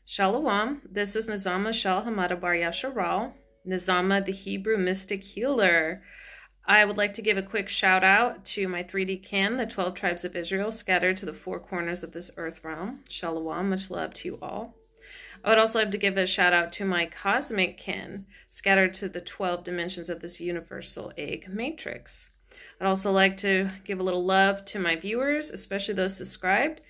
Shalom, this is Nizama Shal Hamada Bar Yasharal, Nizama the Hebrew Mystic Healer. I would like to give a quick shout out to my 3D kin, the 12 tribes of Israel scattered to the four corners of this earth realm. Shalom, much love to you all. I would also like to give a shout out to my cosmic kin, scattered to the 12 dimensions of this universal egg matrix. I'd also like to give a little love to my viewers, especially those subscribed.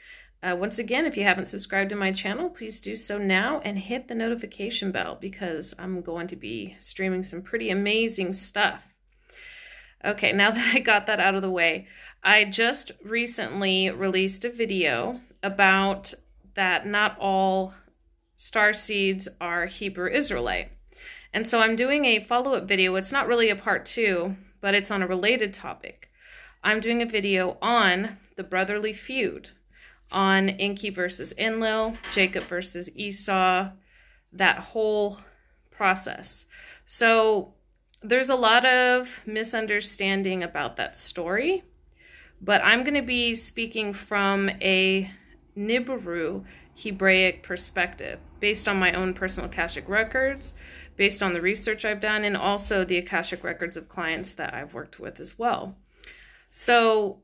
Once again, if you haven't subscribed to my channel, please do so now and hit the notification bell because I'm going to be streaming some pretty amazing stuff. Okay, now that I got that out of the way, I just recently released a video about that not all starseeds are Hebrew Israelite. And so I'm doing a follow-up video. It's not really a part 2, but it's on a related topic. I'm doing a video on the brotherly feud, on Enki versus Enlil, Jacob versus Esau, that whole process. So there's a lot of misunderstanding about that story, but I'm going to be speaking from a Niberu Hebraic perspective, based on my own personal akashic records, based on the research I've done, and also the akashic records of clients that I've worked with as well. So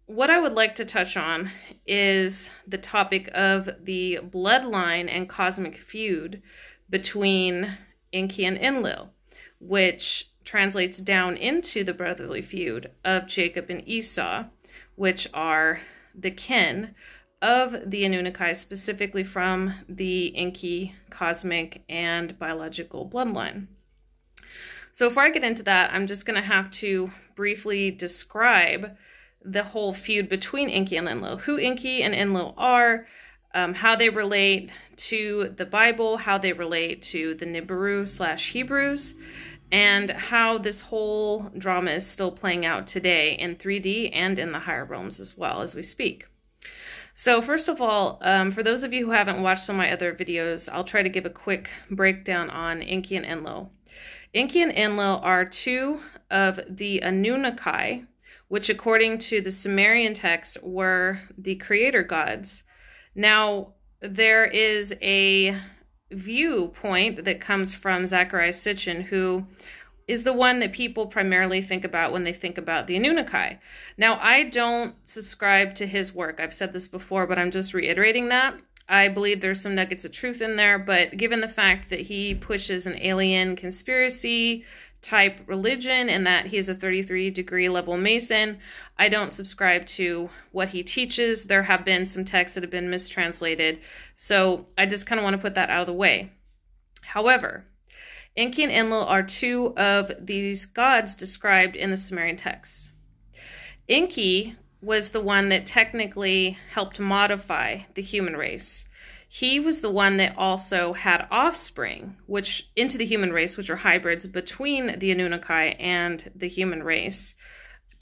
what I would like to touch on is the topic of the bloodline and cosmic feud between Enki and Enlil, which translates down into the brotherly feud of Jacob and Esau, which are the kin of the Annunaki, specifically from the Enki cosmic and biological bloodline. So before I get into that, I'm just going to have to briefly describe the whole feud between Enki and Enlil, who Enki and Enlil are, how they relate to the Bible, how they relate to the Niberu/Hebrews, and how this whole drama is still playing out today in 3D and in the higher realms as well as we speak. So first of all, for those of you who haven't watched some of my other videos, I'll try to give a quick breakdown on Enki and Enlil. Enki and Enlil are two of the Annunaki, which according to the Sumerian text were the creator gods. Now, there is a viewpoint that comes from Zachariah Sitchin, who is the one that people primarily think about when they think about the Annunaki. Now, I don't subscribe to his work. I've said this before, but I'm just reiterating that. I believe there's some nuggets of truth in there, but given the fact that he pushes an alien conspiracy type religion and that he is a 33-degree level Mason, I don't subscribe to what he teaches. There have been some texts that have been mistranslated, so I just kind of want to put that out of the way. However, Enki and Enlil are two of these gods described in the Sumerian text. Enki was the one that technically helped modify the human race. He was the one that also had offspring, which into the human race, which are hybrids between the Annunaki and the human race,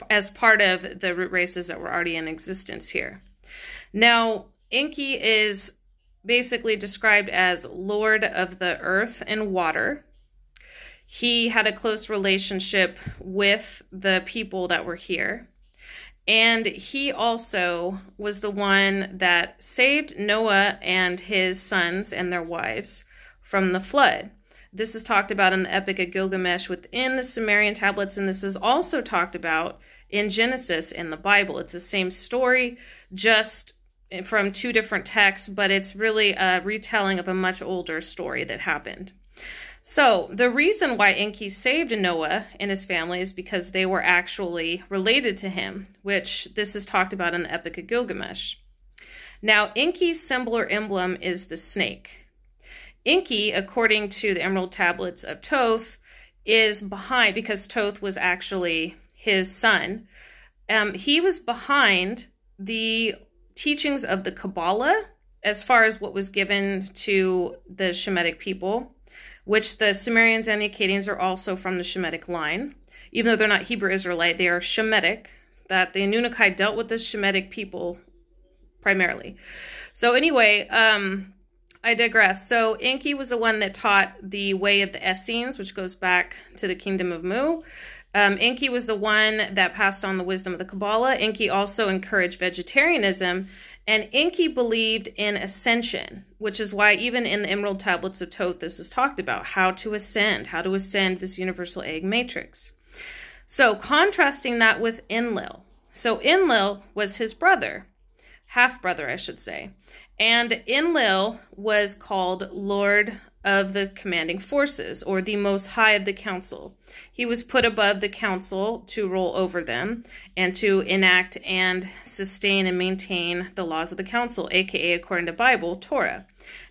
as part of the root races that were already in existence here. Now, Enki is basically described as Lord of the earth and water. He had a close relationship with the people that were here. And he also was the one that saved Noah and his sons and their wives from the flood. This is talked about in the Epic of Gilgamesh within the Sumerian tablets, and this is also talked about in Genesis in the Bible. It's the same story, just from two different texts, but it's really a retelling of a much older story that happened. So the reason why Enki saved Noah and his family is because they were actually related to him, which this is talked about in the Epic of Gilgamesh. Now, Enki's symbol or emblem is the snake. Enki, according to the Emerald Tablets of Thoth, is behind, because Thoth was actually his son. He was behind the teachings of the Kabbalah as far as what was given to the Shemitic people, which the Sumerians and the Akkadians are also from the Shemitic line. Even though they're not Hebrew Israelite, they are Shemitic, that the Annunaki dealt with the Shemitic people primarily. So anyway, I digress. So Enki was the one that taught the way of the Essenes, which goes back to the kingdom of Mu. Enki was the one that passed on the wisdom of the Kabbalah. Enki also encouraged vegetarianism, And Enki believed in ascension, which is why even in the Emerald Tablets of Thoth, this is talked about, how to ascend this universal egg matrix. So contrasting that with Enlil. So Enlil was his brother, half-brother, I should say. And Enlil was called Lord of the Commanding Forces, or the Most High of the Council. He was put above the council to rule over them and to enact and sustain and maintain the laws of the council, aka, according to Bible, Torah.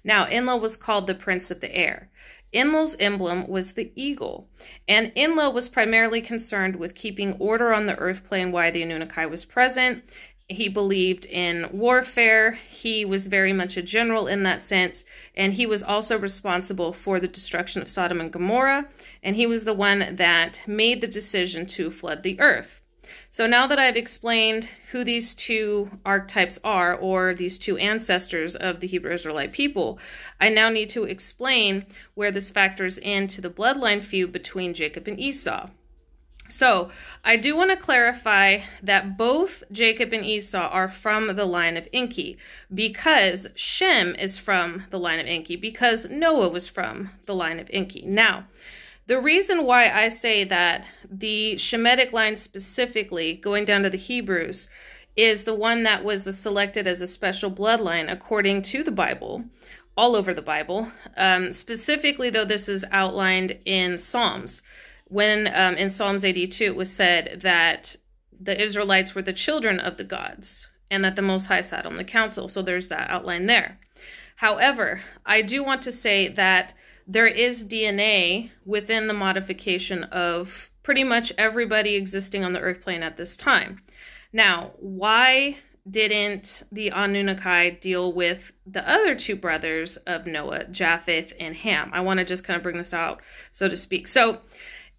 Now, Enlil was called the Prince of the Air. Enlil's emblem was the eagle, and Enlil was primarily concerned with keeping order on the earth plane while the Annunaki was present. He believed in warfare. He was very much a general in that sense, and he was also responsible for the destruction of Sodom and Gomorrah, and he was the one that made the decision to flood the earth. So now that I've explained who these two archetypes are, or these two ancestors of the Hebrew Israelite people, I now need to explain where this factors into the bloodline feud between Jacob and Esau. So, I do want to clarify that both Jacob and Esau are from the line of Enki, because Shem is from the line of Enki, because Noah was from the line of Enki. Now, the reason why I say that the Shemitic line specifically, going down to the Hebrews, is the one that was selected as a special bloodline according to the Bible, all over the Bible. Specifically, though, this is outlined in Psalms. When in Psalms 82 it was said that the Israelites were the children of the gods and that the Most High sat on the council. So there's that outline there. However, I do want to say that there is DNA within the modification of pretty much everybody existing on the earth plane at this time. Now, why didn't the Annunaki deal with the other two brothers of Noah, Japheth and Ham? I want to just kind of bring this out, so to speak. So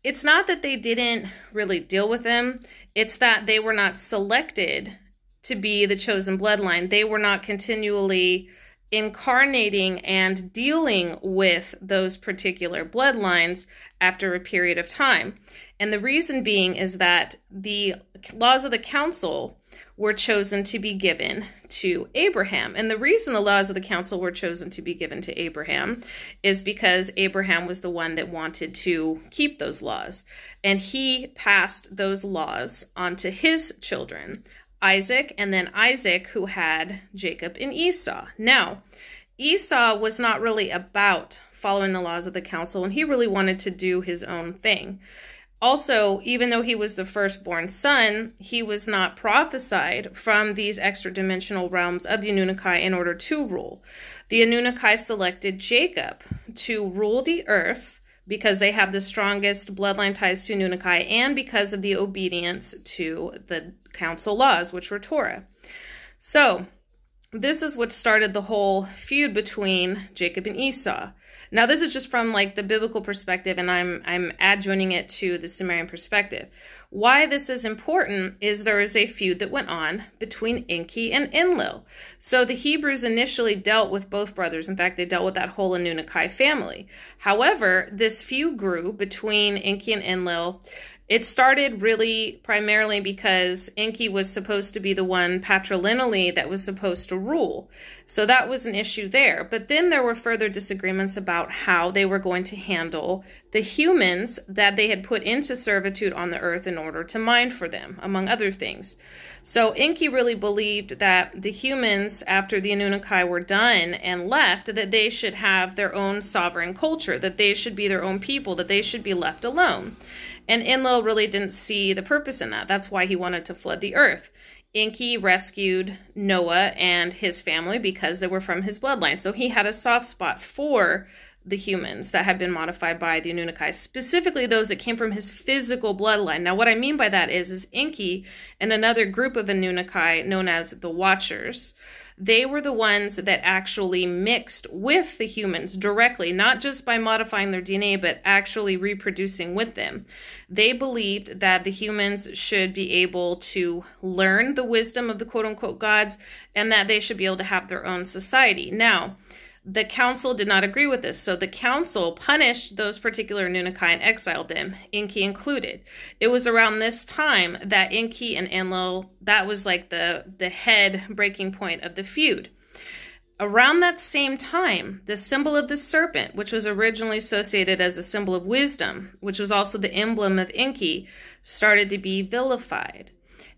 it's not that they didn't really deal with them. It's that they were not selected to be the chosen bloodline. They were not continually incarnating and dealing with those particular bloodlines after a period of time. And the reason being is that the laws of the council were chosen to be given to Abraham. And the reason the laws of the council were chosen to be given to Abraham is because Abraham was the one that wanted to keep those laws. And he passed those laws on to his children, Isaac, and then Isaac, who had Jacob and Esau. Now, Esau was not really about following the laws of the council, and he really wanted to do his own thing. Also, even though he was the firstborn son, he was not prophesied from these extra-dimensional realms of the Annunaki in order to rule. The Annunaki selected Jacob to rule the earth because they have the strongest bloodline ties to Annunaki and because of the obedience to the council laws, which were Torah. So, this is what started the whole feud between Jacob and Esau. Now, this is just from like the biblical perspective, and I'm adjoining it to the Sumerian perspective. Why this is important is there is a feud that went on between Enki and Enlil. So the Hebrews initially dealt with both brothers. In fact, they dealt with that whole Annunaki family. However, this feud grew between Enki and Enlil. It started really primarily because Enki was supposed to be the one patrilineally that was supposed to rule. So that was an issue there. But then there were further disagreements about how they were going to handle the humans that they had put into servitude on the earth in order to mine for them, among other things. So Enki really believed that the humans, after the Annunaki were done and left, that they should have their own sovereign culture, that they should be their own people, that they should be left alone. And Enlil really didn't see the purpose in that. That's why he wanted to flood the earth. Enki rescued Noah and his family because they were from his bloodline. So he had a soft spot for the humans that had been modified by the Annunaki, specifically those that came from his physical bloodline. Now, what I mean by that is Enki and another group of Annunaki known as the Watchers, they were the ones that actually mixed with the humans directly, not just by modifying their DNA, but actually reproducing with them. They believed that the humans should be able to learn the wisdom of the quote-unquote gods and that they should be able to have their own society. Now, the council did not agree with this. So the council punished those particular Annunaki and exiled them, Enki included. It was around this time that Enki and Enlil, that was like the head breaking point of the feud. Around that same time, the symbol of the serpent, which was originally associated as a symbol of wisdom, which was also the emblem of Enki, started to be vilified.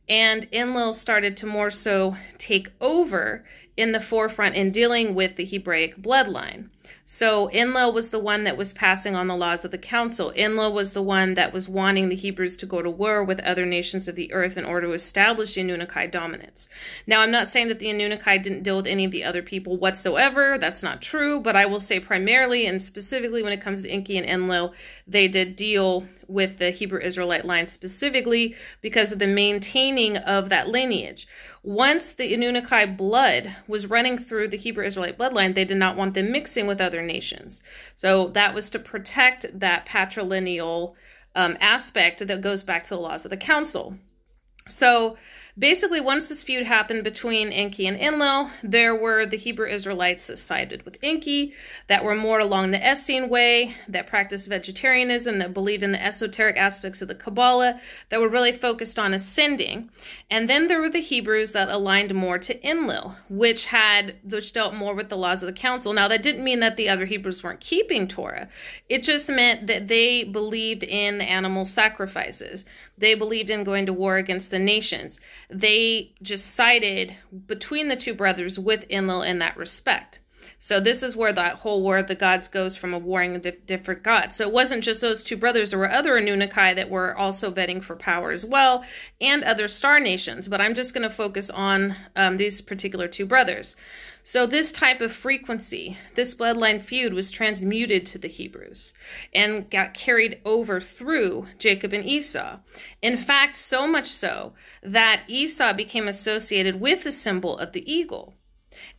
And Enlil started to more so take over in the forefront in dealing with the Hebraic bloodline. So Enlil was the one that was passing on the laws of the council. Enlil was the one that was wanting the Hebrews to go to war with other nations of the earth in order to establish Annunaki dominance. Now, I'm not saying that the Annunaki didn't deal with any of the other people whatsoever. That's not true. But I will say primarily and specifically when it comes to Enki and Enlil, they did deal with the Hebrew Israelite line specifically because of the maintaining of that lineage. Once the Annunaki blood was running through the Hebrew Israelite bloodline, they did not want them mixing with other nations. So that was to protect that patrilineal aspect that goes back to the laws of the council. So basically, once this feud happened between Enki and Enlil, there were the Hebrew Israelites that sided with Enki, that were more along the Essene way, that practiced vegetarianism, that believed in the esoteric aspects of the Kabbalah, that were really focused on ascending. And then there were the Hebrews that aligned more to Enlil, which dealt more with the laws of the council. Now, that didn't mean that the other Hebrews weren't keeping Torah. It just meant that they believed in the animal sacrifices. They believed in going to war against the nations. They just sided between the two brothers with Enlil in that respect. So this is where that whole War of the Gods goes from a warring different gods. So it wasn't just those two brothers. There were other Annunaki that were also vetting for power as well, and other star nations. But I'm just going to focus on these particular two brothers. So this type of frequency, this bloodline feud, was transmuted to the Hebrews and got carried over through Jacob and Esau. In fact, so much so that Esau became associated with the symbol of the eagle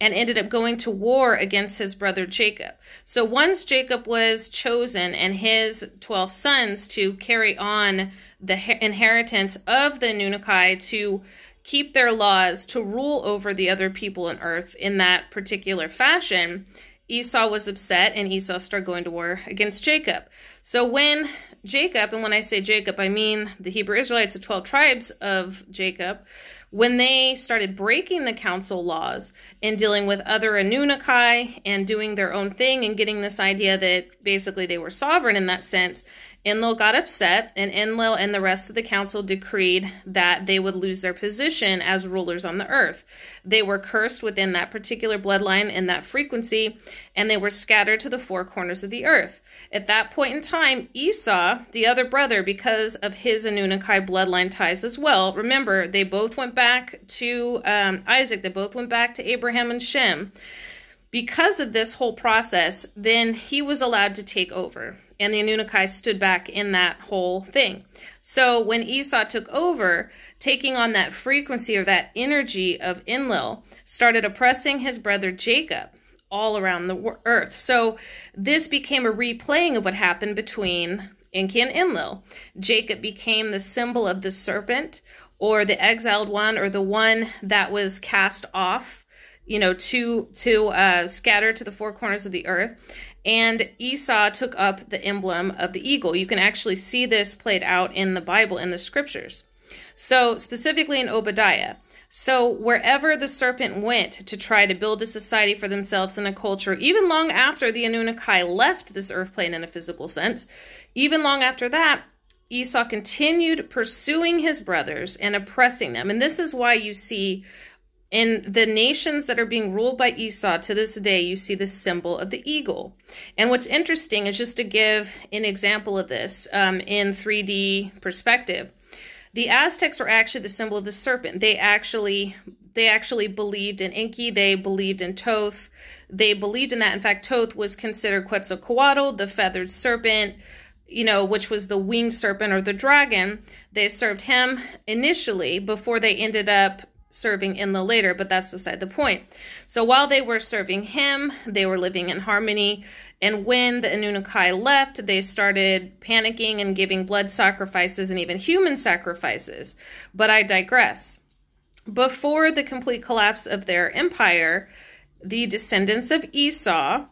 and ended up going to war against his brother Jacob. So once Jacob was chosen and his 12 sons to carry on the inheritance of the Annunaki, to keep their laws, to rule over the other people on earth in that particular fashion, Esau was upset and Esau started going to war against Jacob. So when Jacob, and when I say Jacob, I mean the Hebrew Israelites, the 12 tribes of Jacob, when they started breaking the council laws and dealing with other Annunaki and doing their own thing and getting this idea that basically they were sovereign in that sense, Enlil got upset, and Enlil and the rest of the council decreed that they would lose their position as rulers on the earth. They were cursed within that particular bloodline and that frequency, and they were scattered to the four corners of the earth. At that point in time, Esau, the other brother, because of his Annunaki bloodline ties as well, remember, they both went back to Isaac, they both went back to Abraham and Shem. Because of this whole process, then he was allowed to take over, and the Annunaki stood back in that whole thing. So when Esau took over, taking on that frequency or that energy of Enlil, started oppressing his brother Jacob all around the earth. So this became a replaying of what happened between Enki and Enlil. Jacob became the symbol of the serpent, or the exiled one, or the one that was cast off, you know, to scatter to the four corners of the earth. And Esau took up the emblem of the eagle. You can actually see this played out in the Bible, in the scriptures. So specifically in Obadiah. So wherever the serpent went to try to build a society for themselves and a culture, even long after the Annunaki left this earth plane in a physical sense, even long after that, Esau continued pursuing his brothers and oppressing them. And this is why you see in the nations that are being ruled by Esau to this day, you see the symbol of the eagle. And what's interesting is, just to give an example of this in 3D perspective, the Aztecs were actually the symbol of the serpent. They actually believed in Enki. They believed in Thoth. They believed in that. In fact, Thoth was considered Quetzalcoatl, the feathered serpent, you know, which was the winged serpent or the dragon. They served him initially before they ended up serving Enlil later, but that's beside the point. So while they were serving him, they were living in harmony. And when the Annunaki left, they started panicking and giving blood sacrifices and even human sacrifices. But I digress. Before the complete collapse of their empire, the descendants of Esau,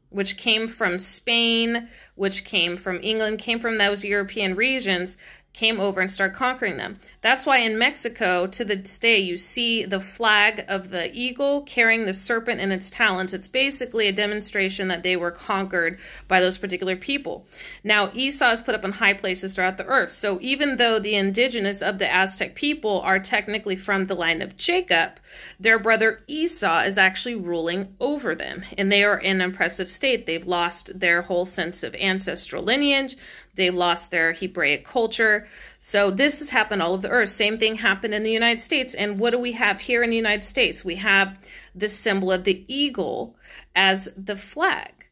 which came from Spain, which came from England, came from those European regions, came over and started conquering them. That's why in Mexico, to this day, you see the flag of the eagle carrying the serpent in its talons. It's basically a demonstration that they were conquered by those particular people. Now, Esau is put up in high places throughout the earth. So even though the indigenous of the Aztec people are technically from the line of Jacob, their brother Esau is actually ruling over them. And they are in an oppressive state. They've lost their whole sense of ancestral lineage. They lost their Hebraic culture. So this has happened all over the earth. Same thing happened in the United States. And what do we have here in the United States? We have the symbol of the eagle as the flag,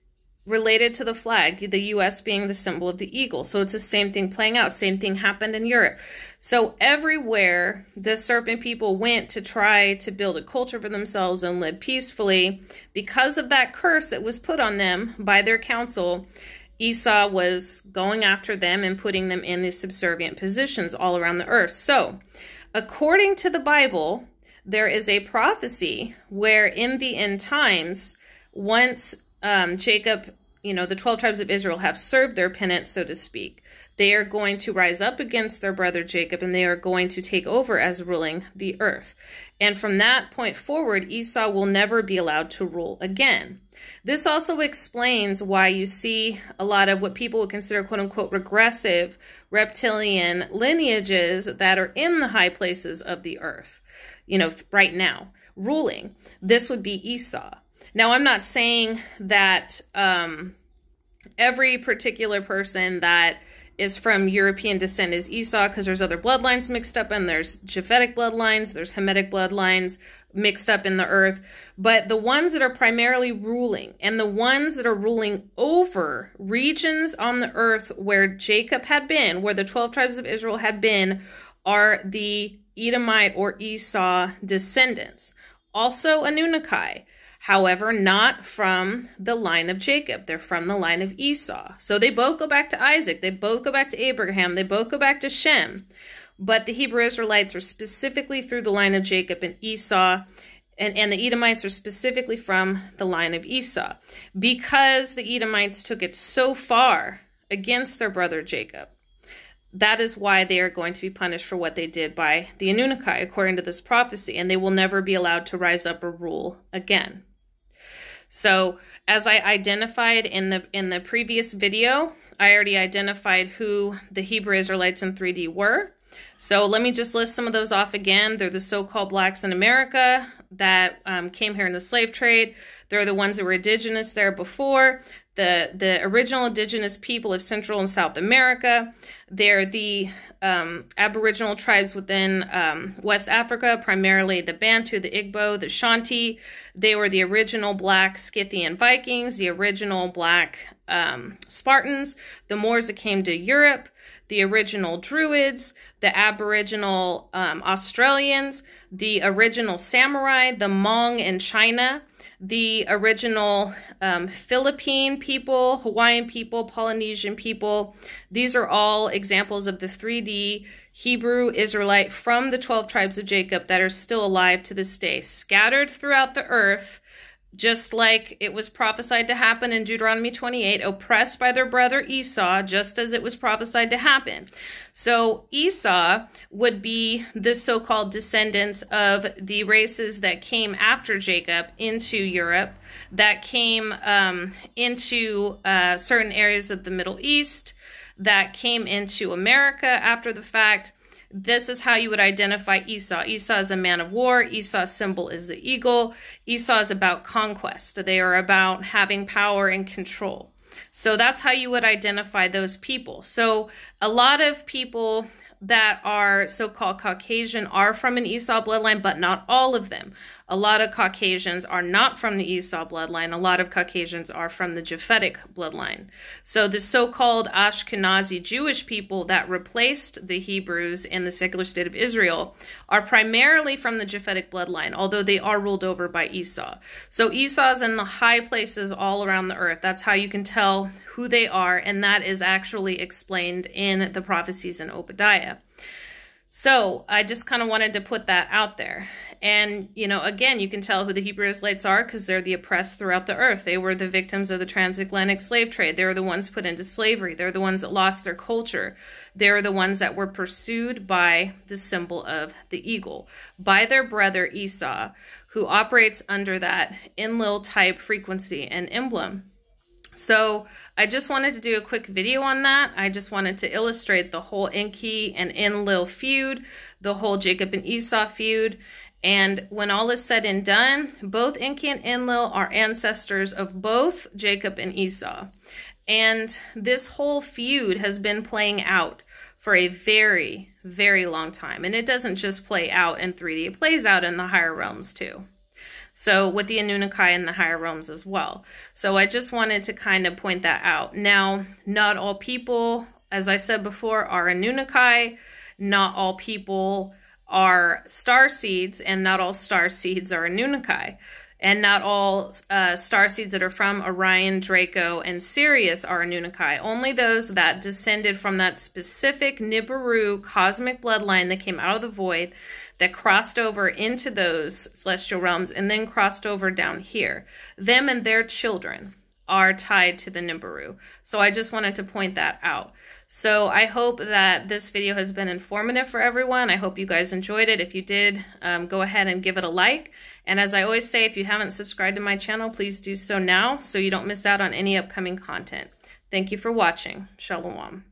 related to the flag, the U.S. being the symbol of the eagle. So it's the same thing playing out. Same thing happened in Europe. So everywhere the serpent people went to try to build a culture for themselves and live peacefully, because of that curse that was put on them by their council, Esau was going after them and putting them in these subservient positions all around the earth. So, according to the Bible, there is a prophecy where in the end times, once Jacob, the 12 tribes of Israel have served their penance, so to speak, they are going to rise up against their brother Jacob, and they are going to take over as ruling the earth. And from that point forward, Esau will never be allowed to rule again. This also explains why you see a lot of what people would consider quote-unquote regressive reptilian lineages that are in the high places of the earth, right now, ruling. This would be Esau. Now, I'm not saying that every particular person that is from European descent is Esau, because there's other bloodlines mixed up, and there's Japhetic bloodlines, there's Hamitic bloodlines mixed up in the earth. But the ones that are primarily ruling, and the ones that are ruling over regions on the earth where Jacob had been, where the 12 tribes of Israel had been, are the Edomite or Esau descendants. Also Annunaki. However, not from the line of Jacob. They're from the line of Esau. So they both go back to Isaac. They both go back to Abraham. They both go back to Shem. But the Hebrew Israelites are specifically through the line of Jacob and Esau. And the Edomites are specifically from the line of Esau. Because the Edomites took it so far against their brother Jacob, that is why they are going to be punished for what they did by the Annunaki, according to this prophecy. And they will never be allowed to rise up or rule again. So, as I identified in the previous video, I already identified who the Hebrew Israelites in 3D were. So let me just list some of those off again. They're the so-called blacks in America that came here in the slave trade. They're the ones that were indigenous there before. The original indigenous people of Central and South America. They're the Aboriginal tribes within West Africa, primarily the Bantu, the Igbo, the Shanti. They were the original black Scythian Vikings, the original black Spartans, the Moors that came to Europe, the original Druids, the Aboriginal Australians, the original Samurai, the Hmong in China, the original Philippine people, Hawaiian people, Polynesian people. These are all examples of the 3D Hebrew Israelite from the 12 tribes of Jacob that are still alive to this day, scattered throughout the earth, just like it was prophesied to happen in Deuteronomy 28, oppressed by their brother Esau, just as it was prophesied to happen. So Esau would be the so-called descendants of the races that came after Jacob into Europe, that came into certain areas of the Middle East, that came into America after the fact. This is how you would identify Esau. Esau is a man of war. Esau's symbol is the eagle. Esau is about conquest. They are about having power and control. So that's how you would identify those people. So a lot of people that are so-called Caucasian are from an Esau bloodline, but not all of them. A lot of Caucasians are not from the Esau bloodline. A lot of Caucasians are from the Japhetic bloodline. So the so-called Ashkenazi Jewish people that replaced the Hebrews in the secular state of Israel are primarily from the Japhetic bloodline, although they are ruled over by Esau. So Esau's in the high places all around the earth. That's how you can tell who they are, and that is actually explained in the prophecies in Obadiah. So I just kind of wanted to put that out there. And, you know, again, you can tell who the Hebrew Israelites are because they're the oppressed throughout the earth. They were the victims of the transatlantic slave trade. They were the ones put into slavery. They're the ones that lost their culture. They're the ones that were pursued by the symbol of the eagle, by their brother Esau, who operates under that Enlil type frequency and emblem. So I just wanted to do a quick video on that. I just wanted to illustrate the whole Enki and Enlil feud, the whole Jacob and Esau feud. And when all is said and done, both Enki and Enlil are ancestors of both Jacob and Esau. And this whole feud has been playing out for a very, very long time. And it doesn't just play out in 3D, it plays out in the higher realms too. So with the Annunaki and the higher realms as well. So I just wanted to kind of point that out. Now, not all people, as I said before, are Annunaki. Not all people are starseeds, and not all starseeds are Annunaki. And not all starseeds that are from Orion, Draco, and Sirius are Annunaki. Only those that descended from that specific Niberu cosmic bloodline that came out of the void, that crossed over into those celestial realms and then crossed over down here. Them and their children are tied to the Niberu. So I just wanted to point that out. So I hope that this video has been informative for everyone. I hope you guys enjoyed it. If you did, go ahead and give it a like. And as I always say, if you haven't subscribed to my channel, please do so now so you don't miss out on any upcoming content. Thank you for watching. Shalom.